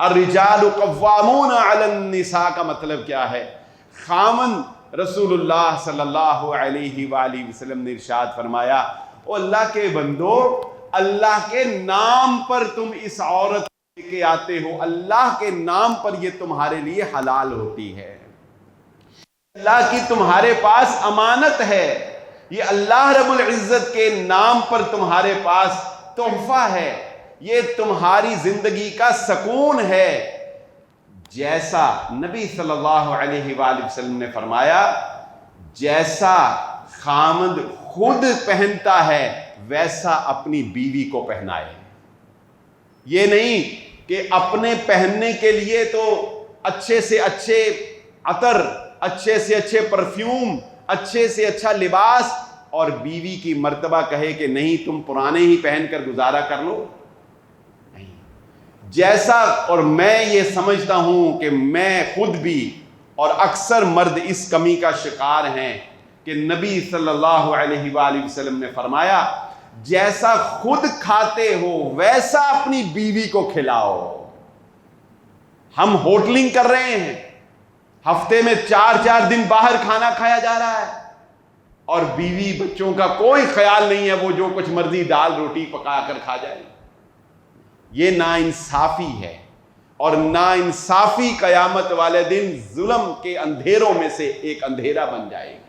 الرجال قوامون علی النساء کا مطلب کیا ہے؟ خاوند رسول اللہ صلی اللہ علیہ وآلہ وسلم نے ارشاد فرمایا، او اللہ کے بندو، اللہ کے نام پر تم اس عورت لے کے آتے ہو، اللہ کے نام پر یہ تمہارے لیے حلال ہوتی ہے، اللہ کی تمہارے پاس امانت ہے، یہ اللہ رب العزت کے نام پر تمہارے پاس تحفہ ہے، یہ تمہاری زندگی کا سکون ہے۔ جیسا نبی صلی اللہ علیہ وآلہ وسلم نے فرمایا، جیسا خامد خود پہنتا ہے ویسا اپنی بیوی کو پہنائے۔ یہ نہیں کہ اپنے پہننے کے لیے تو اچھے سے اچھے عطر، اچھے سے اچھے پرفیوم، اچھے سے اچھا لباس، اور بیوی کی مرتبہ کہے کہ نہیں تم پرانے ہی پہن کر گزارا کر لو۔ نہیں، جیسا، اور میں یہ سمجھتا ہوں کہ میں خود بھی اور اکثر مرد اس کمی کا شکار ہیں کہ نبی صلی اللہ علیہ وآلہ وسلم نے فرمایا، جیسا خود کھاتے ہو ویسا اپنی بیوی کو کھلاؤ۔ ہم ہوٹلنگ کر رہے ہیں، ہفتے میں 4 دن باہر کھانا کھایا جا رہا ہے، اور بیوی بچوں کا کوئی خیال نہیں ہے، وہ جو کچھ مرضی دال روٹی پکا کر کھا جائے۔ یہ ناانصافی ہے، اور ناانصافی قیامت والے دن ظلم کے اندھیروں میں سے ایک اندھیرا بن جائے گا۔